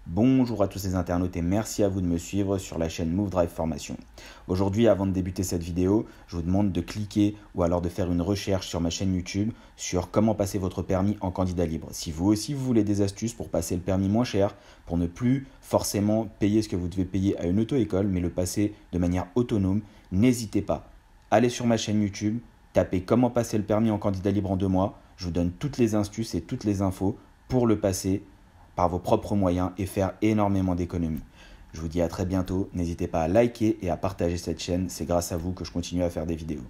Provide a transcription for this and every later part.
Bonjour à tous les internautes et merci à vous de me suivre sur la chaîne Move Drive Formation. Aujourd'hui, avant de débuter cette vidéo, je vous demande de cliquer ou alors de faire une recherche sur ma chaîne YouTube sur comment passer votre permis en candidat libre. Si vous aussi vous voulez des astuces pour passer le permis moins cher, pour ne plus forcément payer ce que vous devez payer à une auto-école, mais le passer de manière autonome, n'hésitez pas. Allez sur ma chaîne YouTube, tapez comment passer le permis en candidat libre en 2 mois. Je vous donne toutes les astuces et toutes les infos pour le passer par vos propres moyens et faire énormément d'économies. Je vous dis à très bientôt, n'hésitez pas à liker et à partager cette chaîne, c'est grâce à vous que je continue à faire des vidéos.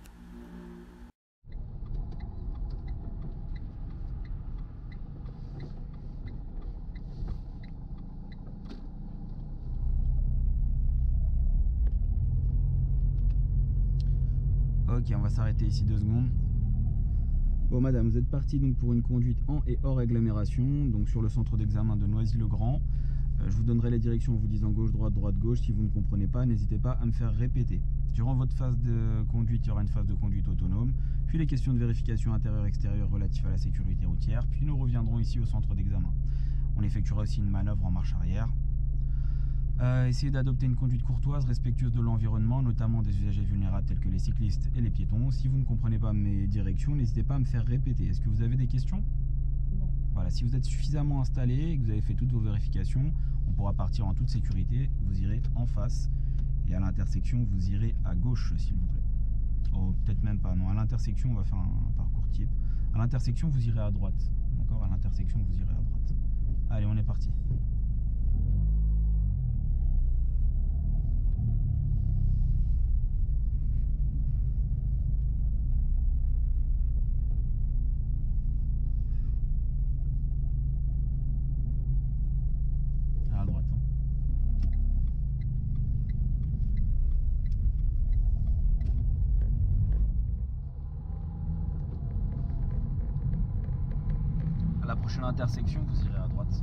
Ok, on va s'arrêter ici 2 secondes. Bon madame, vous êtes partie donc pour une conduite en et hors agglomération, donc sur le centre d'examen de Noisy-le-Grand. Je vous donnerai les directions en vous disant gauche, droite, droite, gauche. Si vous ne comprenez pas, n'hésitez pas à me faire répéter. Durant votre phase de conduite, il y aura une phase de conduite autonome, puis les questions de vérification intérieure-extérieure relatives à la sécurité routière, puis nous reviendrons ici au centre d'examen. On effectuera aussi une manœuvre en marche arrière. Essayez d'adopter une conduite courtoise, respectueuse de l'environnement, notamment des usagers vulnérables tels que les cyclistes et les piétons. Si vous ne comprenez pas mes directions, n'hésitez pas à me faire répéter. Est-ce que vous avez des questions? Non. Voilà, si vous êtes suffisamment installé et que vous avez fait toutes vos vérifications, on pourra partir en toute sécurité. Vous irez en face et à l'intersection, vous irez à gauche, s'il vous plaît. Oh, peut-être même pas, non. À l'intersection, on va faire un parcours type. À l'intersection, vous irez à droite. D'accord? À l'intersection, vous irez à droite. Allez, on est parti. À droite. À la prochaine intersection, vous irez à droite.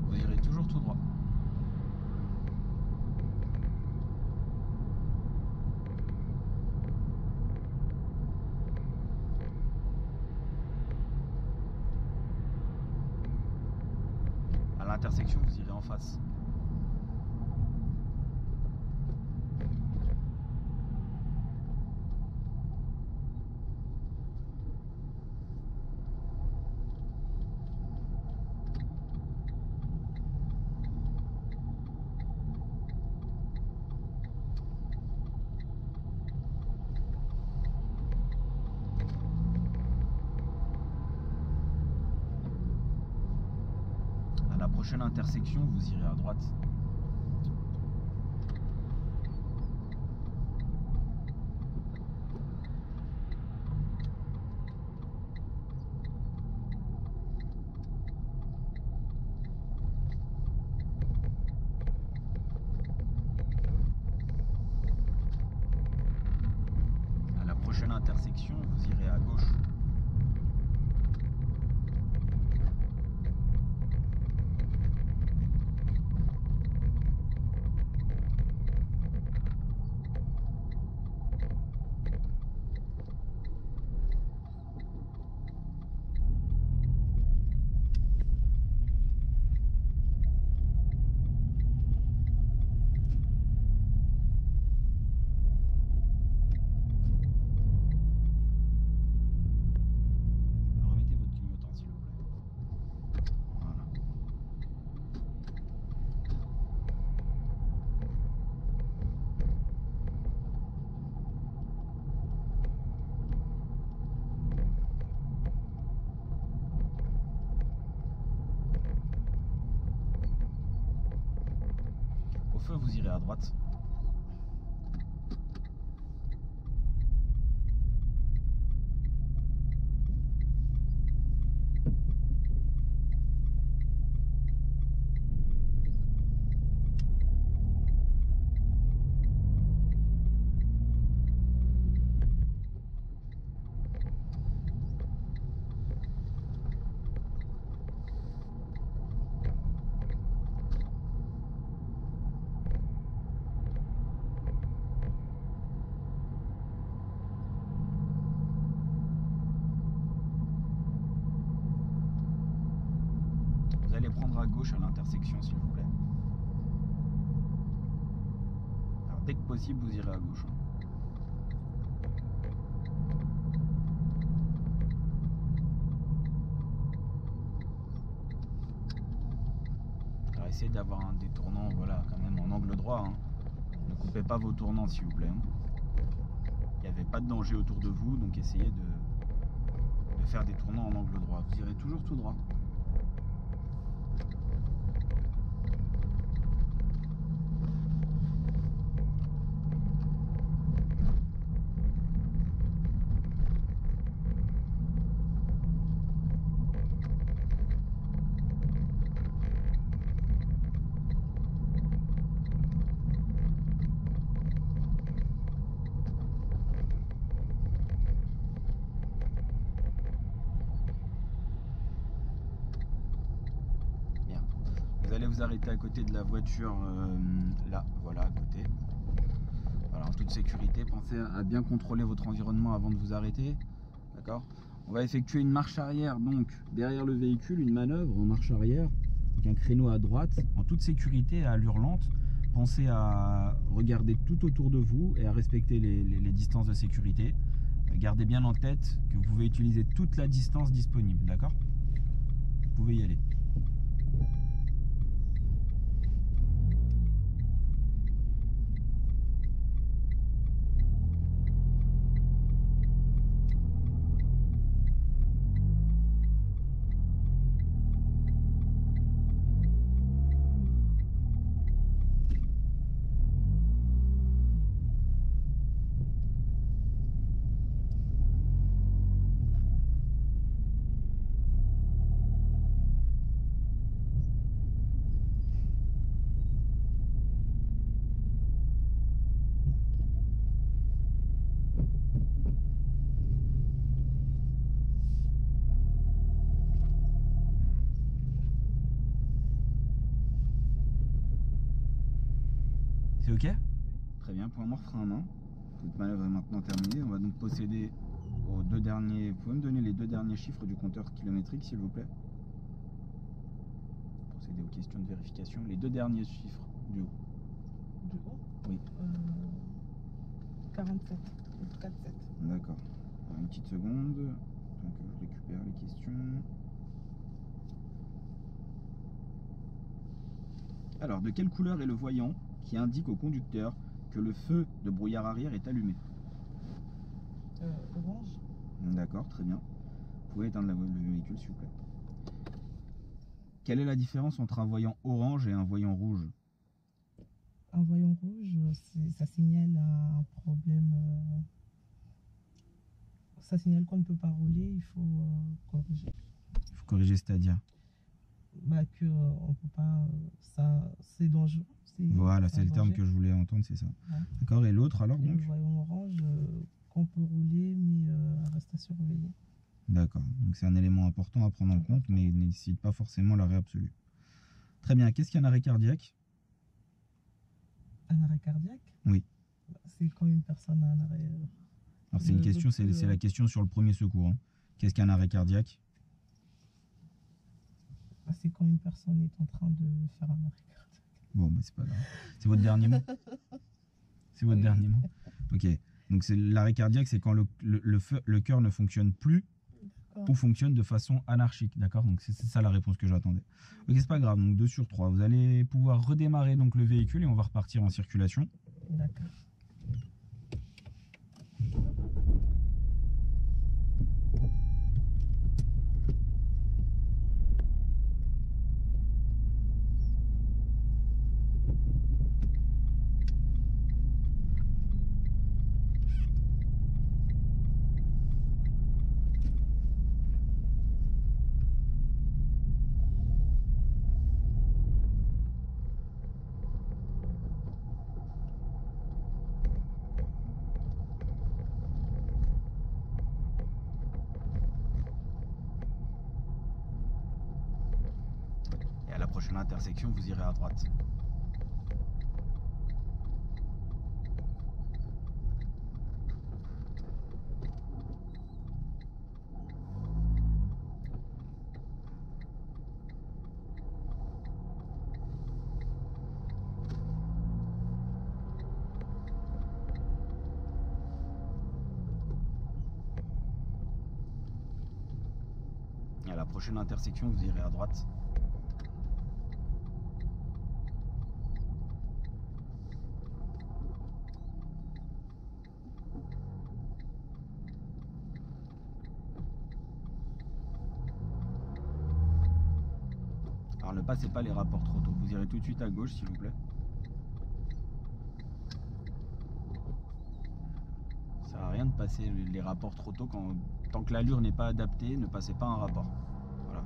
Vous irez toujours tout droit. À l'intersection, vous irez en face. À la prochaine intersection, vous irez à droite. À la prochaine intersection, vous irez à gauche. Remettez votre clignotant, s'il vous plaît. Voilà. Au feu, vous irez à droite. prendre à gauche à l'intersection, s'il vous plaît. Alors, dès que possible, vous irez à gauche. Alors, essayez d'avoir des tournants, voilà, quand même en angle droit. Ne coupez pas vos tournants, s'il vous plaît. Il n'y avait pas de danger autour de vous, donc essayez de faire des tournants en angle droit. Vous irez toujours tout droit. Vous allez vous arrêter à côté de la voiture, là, voilà, à côté. Alors, en toute sécurité, pensez à bien contrôler votre environnement avant de vous arrêter. D'accord? On va effectuer une marche arrière, donc, derrière le véhicule, une manœuvre en marche arrière, avec un créneau à droite, en toute sécurité, à allure lente. Pensez à regarder tout autour de vous et à respecter les distances de sécurité. Gardez bien en tête que vous pouvez utiliser toute la distance disponible, d'accord? Vous pouvez y aller. C'est ok? Très bien, point mort, frein à main. Cette manœuvre est maintenant terminée. On va donc procéder aux deux derniers. Vous pouvez me donner les deux derniers chiffres du compteur kilométrique, s'il vous plaît? Procéder aux questions de vérification. Les deux derniers chiffres du haut. Du haut? Oui. 47. 47. D'accord. Une petite seconde. Donc je récupère les questions. Alors, de quelle couleur est le voyant qui indique au conducteur que le feu de brouillard arrière est allumé? Orange. D'accord, très bien. Vous pouvez éteindre le véhicule, s'il vous plaît. Quelle est la différence entre un voyant orange et un voyant rouge? Un voyant rouge, ça signale un problème. Ça signale qu'on ne peut pas rouler, il faut corriger. Il faut corriger, c'est-à-dire? Bah, que on peut pas. Ça, c'est dangereux. Voilà, c'est le terme que je voulais entendre, c'est ça. Ouais. D'accord, et l'autre alors donc? Le voyant orange, qu'on peut rouler, mais reste à surveiller. D'accord, donc c'est un élément important à prendre en compte, mais il ne nécessite pas forcément l'arrêt absolu. Très bien, qu'est-ce qu'un arrêt cardiaque? Un arrêt cardiaque? Oui. C'est quand une personne a un arrêt. Alors c'est une question, c'est la question sur le premier secours. Hein. Qu'est-ce qu'un arrêt cardiaque? C'est quand une personne est en train de faire un arrêt cardiaque. Bon, bah c'est pas grave. C'est votre dernier mot? C'est votre dernier mot? Ok. Donc l'arrêt cardiaque, c'est quand le cœur ne fonctionne plus ou fonctionne de façon anarchique. D'accord? Donc c'est ça la réponse que j'attendais. Ok, c'est pas grave. Donc 2 sur 3. Vous allez pouvoir redémarrer donc le véhicule et on va repartir en circulation. D'accord. Et à la prochaine intersection, vous irez à droite. prochaine intersection, vous irez à droite. Alors ne passez pas les rapports trop tôt, vous irez tout de suite à gauche s'il vous plaît. Ça sert à rien de passer les rapports trop tôt tant que l'allure n'est pas adaptée, ne passez pas un rapport. Voilà.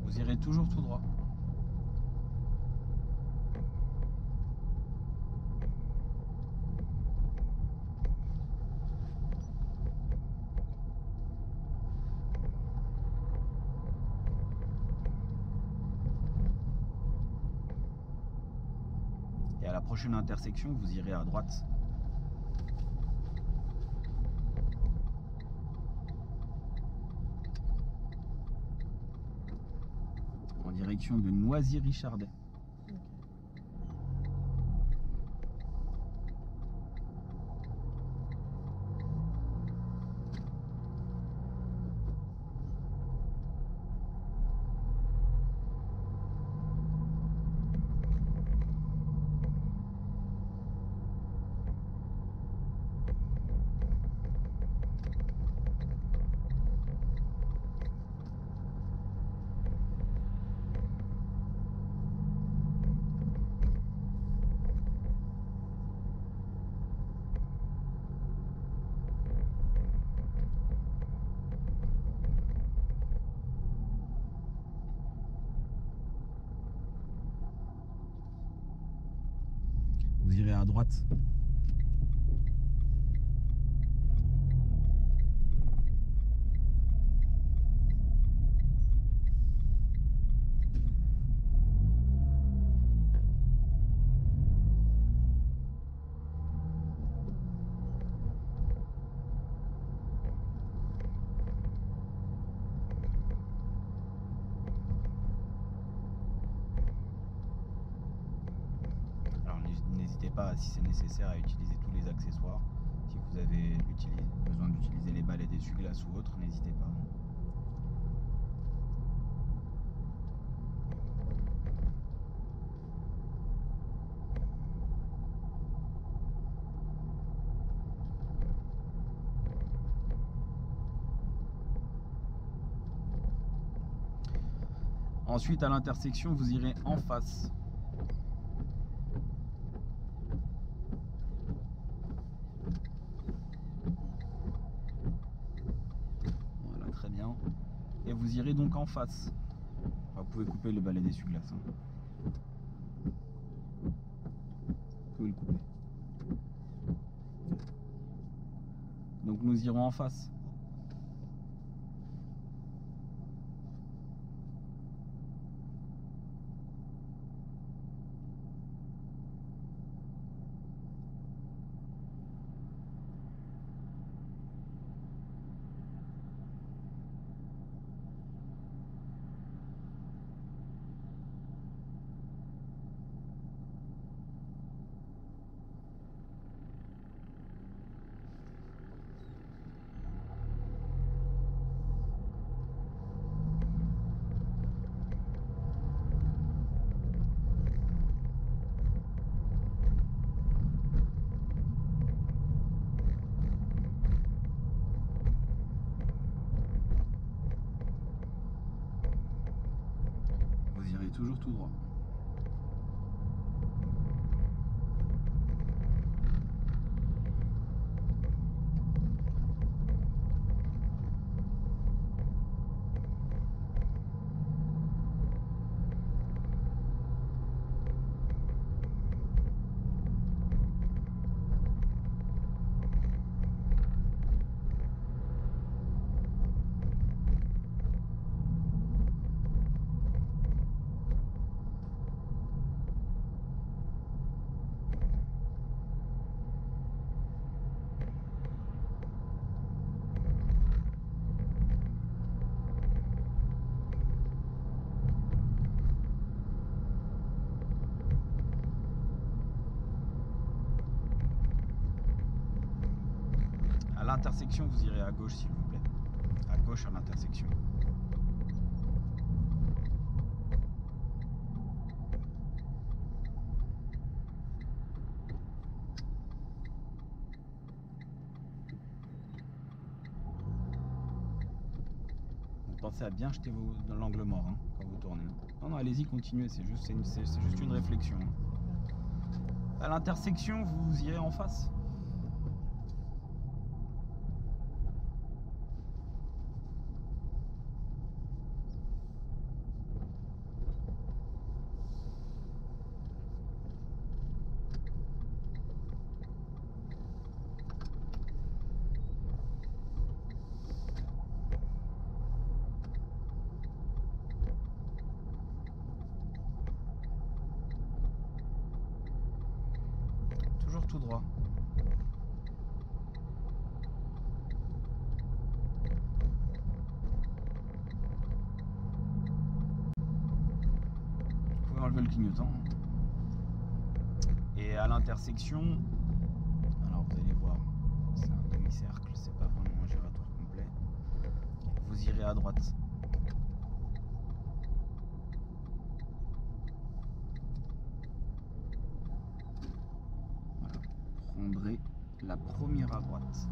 Vous irez toujours tout droit. Et à la prochaine intersection, vous irez à droite. En direction de Noisy-Richardet. Vous irez à droite. N'hésitez pas, si c'est nécessaire, à utiliser tous les accessoires. Si vous avez besoin d'utiliser les balais d'essuie-glace ou autre, n'hésitez pas. Ensuite, à l'intersection, vous irez en face. Voilà, très bien. Et vous irez donc en face. Enfin, vous pouvez couper le balai d'essuie-glace. Vous pouvez le couper. Donc nous irons en face. Vous irez toujours tout droit. À l'intersection, vous irez à gauche s'il vous plaît. À gauche. gauche à l'intersection. Pensez à bien jeter dans l'angle mort hein, quand vous tournez. Non, allez-y, continuez, c'est juste une réflexion. À l'intersection, vous irez en face. Toujours tout droit. Vous pouvez enlever le clignotant. Et à l'intersection, alors vous allez voir, c'est un demi-cercle, c'est pas vraiment un giratoire complet. Vous irez à droite. Prendrez la première à droite.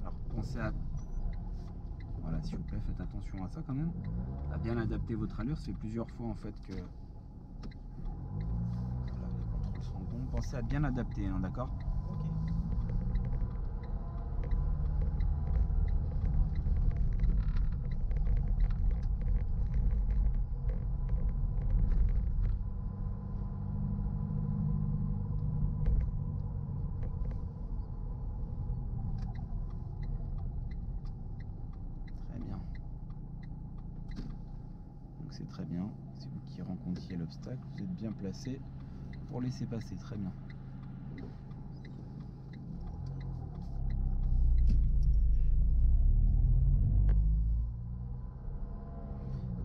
Alors pensez à... Voilà, s'il vous plaît, faites attention à ça quand même. À bien adapter votre allure. C'est plusieurs fois en fait que... Voilà, les contrôles sont bons. Pensez à bien adapter, hein, d'accord ? Ok. C'est très bien, c'est vous qui rencontriez l'obstacle, vous êtes bien placé pour laisser passer, très bien.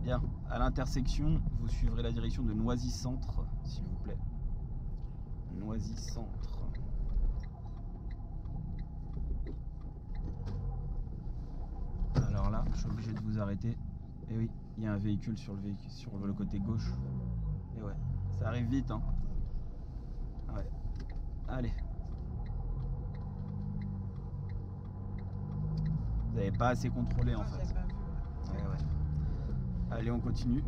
Bien, à l'intersection, vous suivrez la direction de Noisy-Centre, s'il vous plaît. Noisy-Centre. Alors là, je suis obligé de vous arrêter. Et oui, il y a un véhicule sur le côté gauche. Et ouais, ça arrive vite, hein. Ouais. Allez. Vous n'avez pas assez contrôlé en fait. Pas vu, ouais. Allez, on continue.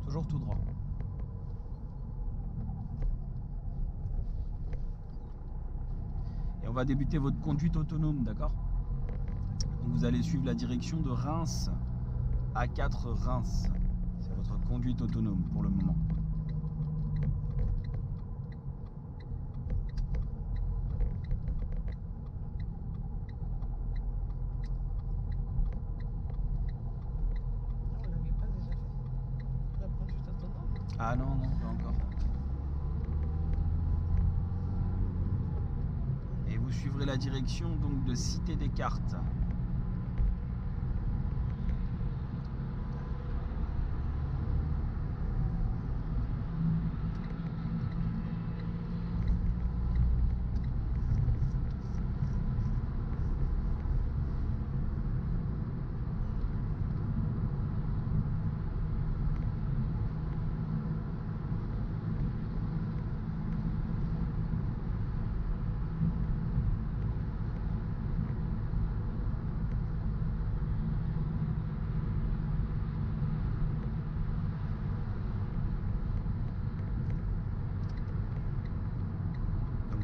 Toujours tout droit. Et on va débuter votre conduite autonome, d'accord? Donc vous allez suivre la direction de Reims, A4 Reims. C'est votre conduite autonome pour le moment. On l'avait pas déjà fait. La conduite autonome. Ah non, pas encore. Et vous suivrez la direction donc de Cité des Cartes.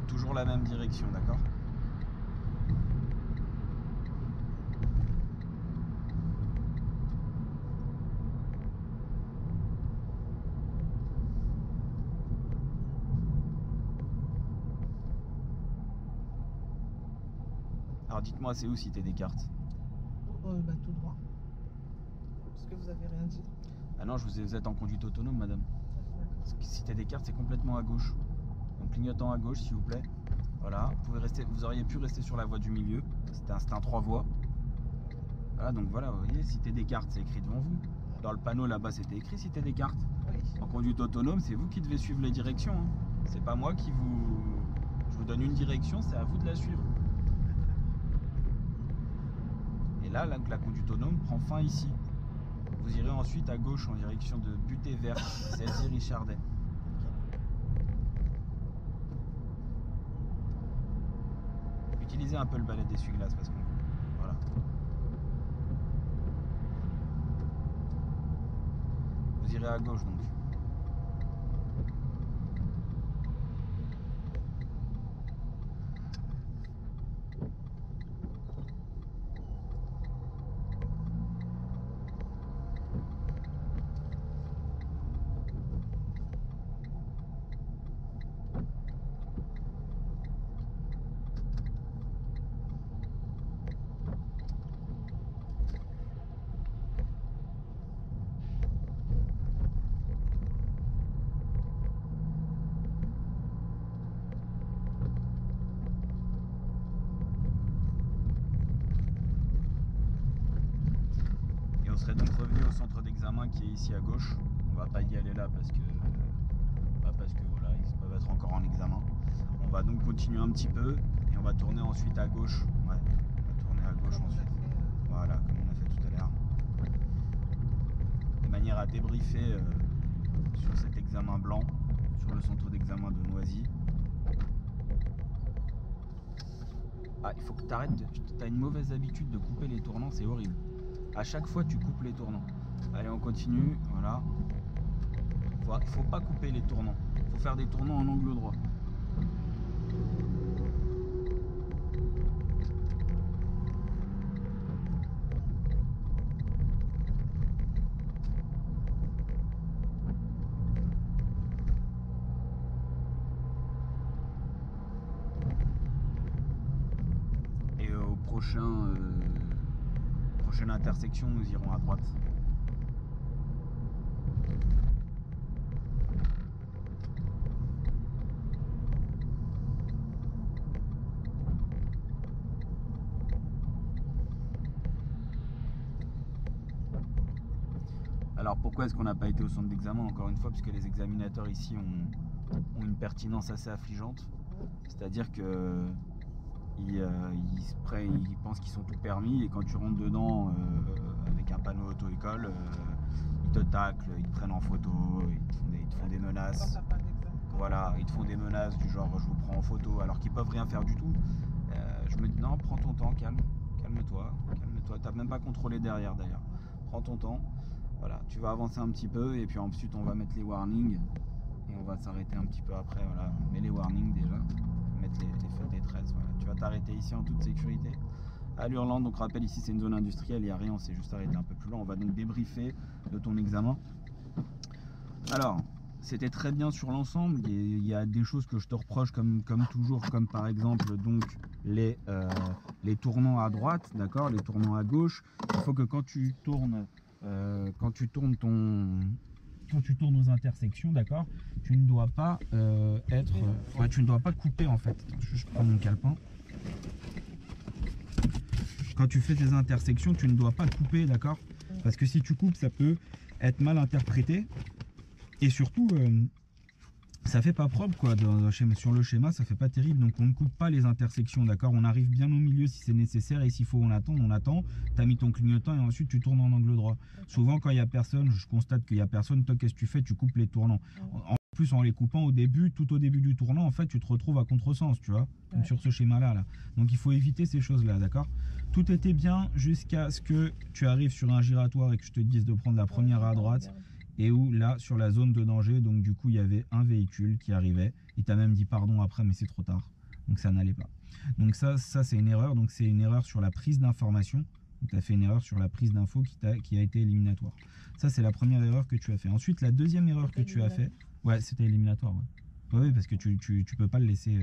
Toujours la même direction, d'accord? Alors dites-moi, c'est où Cité des Cartes? Bah, tout droit. Parce que vous avez rien dit. Ah non, vous êtes en conduite autonome, madame. Cité des Cartes, c'est complètement à gauche. Donc clignotant à gauche, s'il vous plaît. Voilà, vous auriez pu rester sur la voie du milieu. C'était un 3 voies. Voilà, donc voilà, vous voyez, cité des cartes, c'est écrit devant vous. Dans le panneau là-bas, c'était écrit cité des cartes. Oui. En conduite autonome, c'est vous qui devez suivre les directions. Hein. C'est pas moi qui vous... Je vous donne une direction, c'est à vous de la suivre. Et là, la conduite autonome prend fin ici. Vous irez ensuite à gauche en direction de Butée Verte, Celle-ci Richardet. Utilisez un peu le balai d'essuie-glace parce qu'on... Voilà. Vous irez à gauche donc. On serait donc revenu au centre d'examen qui est ici à gauche. On va pas y aller là parce que voilà, ils peuvent être encore en examen. On va donc continuer un petit peu et on va tourner ensuite à gauche. Ouais, on va tourner à gauche ensuite. Voilà, comme on a fait tout à l'heure. De manière à débriefer sur cet examen blanc, sur le centre d'examen de Noisy. Ah, il faut que tu arrêtes. Tu as une mauvaise habitude de couper les tournants, c'est horrible. À chaque fois, tu coupes les tournants. Allez, on continue. Voilà. Il faut pas couper les tournants. Il faut faire des tournants en angle droit. Et au prochaine intersection, nous irons à droite. Alors pourquoi est-ce qu'on n'a pas été au centre d'examen? Encore une fois, parce que les examinateurs ici ont une pertinence assez affligeante. C'est-à-dire que ils pensent qu'ils sont tout permis et quand tu rentres dedans avec un panneau auto-école, ils te taclent, ils te prennent en photo, ils te font des menaces. Voilà, ils te font des menaces du genre je vous prends en photo alors qu'ils peuvent rien faire du tout. Je me dis non, prends ton temps, calme-toi, t'as même pas contrôlé derrière d'ailleurs. Prends ton temps, voilà, tu vas avancer un petit peu et puis ensuite on va mettre les warnings et on va s'arrêter un petit peu après, voilà, on met les warnings déjà. Mettre les feux de détresse, voilà. Tu vas t'arrêter ici en toute sécurité. À l'Hurland, donc rappelle ici c'est une zone industrielle, il n'y a rien, on s'est juste arrêté un peu plus loin. On va donc débriefer de ton examen. Alors, c'était très bien sur l'ensemble. Il y a des choses que je te reproche comme toujours, comme par exemple donc les tournants à droite, d'accord, les tournants à gauche. Il faut que quand tu tournes aux intersections, d'accord, tu ne dois pas tu ne dois pas couper en fait. Je prends mon calepin. Quand tu fais tes intersections, tu ne dois pas couper, d'accord, parce que si tu coupes, ça peut être mal interprété et surtout ça fait pas propre quoi. Sur le schéma, ça fait pas terrible, donc on ne coupe pas les intersections, d'accord. On arrive bien au milieu si c'est nécessaire et s'il faut on attend. Tu as mis ton clignotant et ensuite tu tournes en angle droit. Souvent quand il y a personne, je constate qu'il y a personne, toi qu'est-ce que tu fais? Tu coupes les tournants. En plus en les coupant tout au début du tournant, en fait tu te retrouves à contresens, tu vois, comme sur ce schéma là. Donc il faut éviter ces choses là, d'accord. Tout était bien jusqu'à ce que tu arrives sur un giratoire et que je te dise de prendre la première à droite. Et où là sur la zone de danger, donc du coup il y avait un véhicule qui arrivait, il t'a même dit pardon après mais c'est trop tard, donc ça n'allait pas. Donc ça c'est une erreur, donc c'est une erreur sur la prise d'information. Tu as fait une erreur sur la prise d'info qui a été éliminatoire. Ça c'est la première erreur que tu as fait. Ensuite la deuxième erreur que tu as fait, ouais c'était éliminatoire, ouais. Oui, parce que tu peux pas le laisser.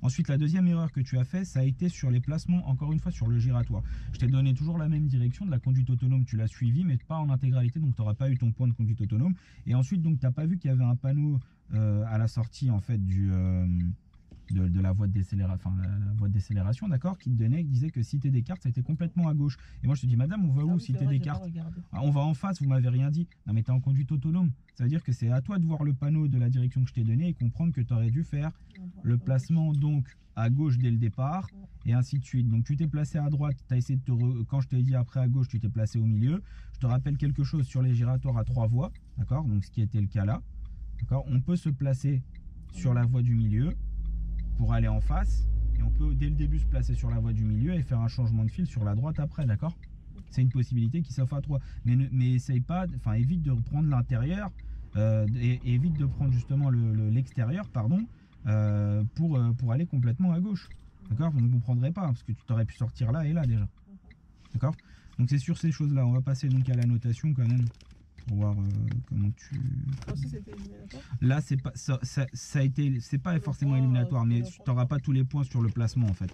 Ensuite, la deuxième erreur que tu as fait, ça a été sur les placements, encore une fois, sur le giratoire. Je t'ai donné toujours la même direction de la conduite autonome, tu l'as suivi, mais pas en intégralité, donc tu n'auras pas eu ton point de conduite autonome. Et ensuite, donc, tu n'as pas vu qu'il y avait un panneau à la sortie, en fait, de la voie de décélération, la voie de décélération, d'accord, qui disait que Cité Descartes, ça était complètement à gauche. Et moi, je te dis, madame, on va où, Cité Descartes? On va en face, vous m'avez rien dit. Non, mais tu es en conduite autonome. Ça veut dire que c'est à toi de voir le panneau de la direction que je t'ai donné et comprendre que tu aurais dû faire le placement donc à gauche dès le départ et ainsi de suite. Donc tu t'es placé à droite, tu as essayé de quand je t'ai dit après à gauche, tu t'es placé au milieu. Je te rappelle quelque chose sur les giratoires à 3 voies, d'accord, donc ce qui était le cas là. D'accord, on peut se placer sur la voie du milieu pour aller en face et on peut dès le début se placer sur la voie du milieu et faire un changement de fil sur la droite après, d'accord. C'est une possibilité qui s'offre à 3, mais essaye pas, enfin évite de reprendre l'intérieur et évite de prendre justement l'extérieur, pardon, pour aller complètement à gauche, d'accord. Donc vous ne prendrez pas parce que tu t'aurais pu sortir là et là déjà, d'accord. Donc c'est sur ces choses là, on va passer donc à la notation quand même pour voir comment tu... Là c'est pas ça a été, c'est pas forcément éliminatoire, mais tu n'auras pas tous les points sur le placement en fait.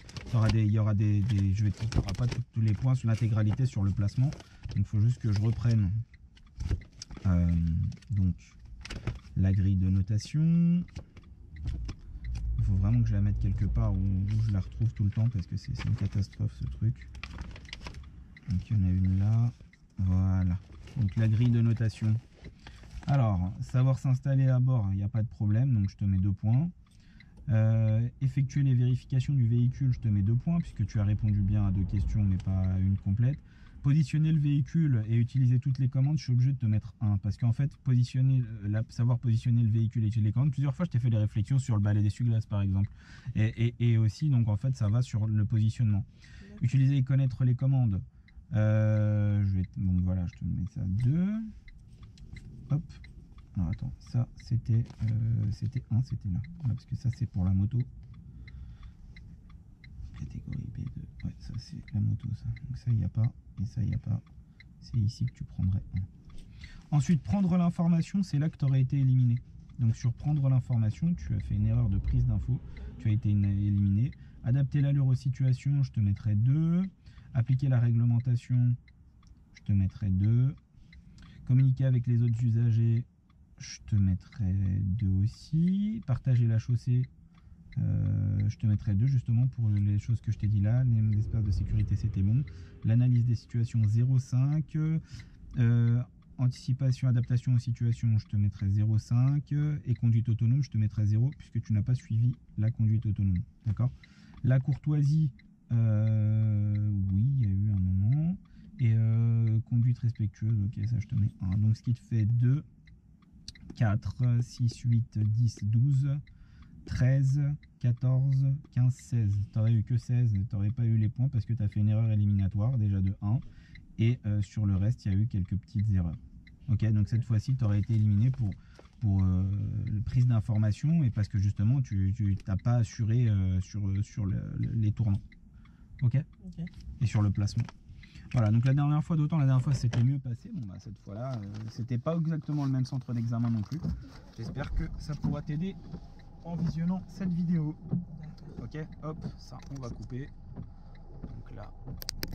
Il y aura des tu n'auras pas tous les points sur l'intégralité sur le placement. Donc il faut juste que je reprenne donc la grille de notation. Il faut vraiment que je la mette quelque part où je la retrouve tout le temps parce que c'est une catastrophe ce truc. Donc il y en a une là, voilà. Donc la grille de notation. Alors, savoir s'installer à bord, il n'y a pas de problème, donc je te mets 2 points. Effectuer les vérifications du véhicule, je te mets 2 points puisque tu as répondu bien à 2 questions mais pas une complète. Positionner le véhicule et utiliser toutes les commandes, je suis obligé de te mettre 1 parce qu'en fait, savoir positionner le véhicule et utiliser les commandes, plusieurs fois je t'ai fait des réflexions sur le balai d'essuie-glace par exemple. Et aussi, donc en fait, ça va sur le positionnement. Utiliser et connaître les commandes. Donc voilà, je te mets ça 2. Hop. Alors attends, ça c'était 1, c'était là. Voilà, parce que ça c'est pour la moto. Catégorie B2. Ouais, ça c'est la moto ça. Donc ça il n'y a pas. Et ça il n'y a pas. C'est ici que tu prendrais 1. Ensuite, prendre l'information, c'est là que tu aurais été éliminé. Donc sur prendre l'information, tu as fait une erreur de prise d'info. Tu as été éliminé. Adapter l'allure aux situations, je te mettrai 2. Appliquer la réglementation, je te mettrai 2. Communiquer avec les autres usagers, je te mettrai 2 aussi. Partager la chaussée, je te mettrai 2 justement pour les choses que je t'ai dit là. L'espace de sécurité, c'était bon. L'analyse des situations, 0,5. Anticipation, adaptation aux situations, je te mettrai 0,5. Et conduite autonome, je te mettrai 0 puisque tu n'as pas suivi la conduite autonome. D'accord. La courtoisie, oui, il y a eu un moment. Et conduite respectueuse, ok, ça je te mets 1. Donc ce qui te fait 2, 4, 6, 8, 10, 12, 13, 14, 15, 16. Tu n'aurais eu que 16, tu n'aurais pas eu les points parce que tu as fait une erreur éliminatoire déjà de 1. Et sur le reste, il y a eu quelques petites erreurs. Ok, donc cette fois-ci, tu aurais été éliminé pour prise d'information et parce que justement, tu n'as pas assuré sur les tournants. Ok. Et sur le placement. Voilà, donc la dernière fois, d'autant la dernière fois c'était mieux passé. Bon bah cette fois-là, c'était pas exactement le même centre d'examen non plus. J'espère que ça pourra t'aider en visionnant cette vidéo. Ok, hop, ça on va couper. Donc là.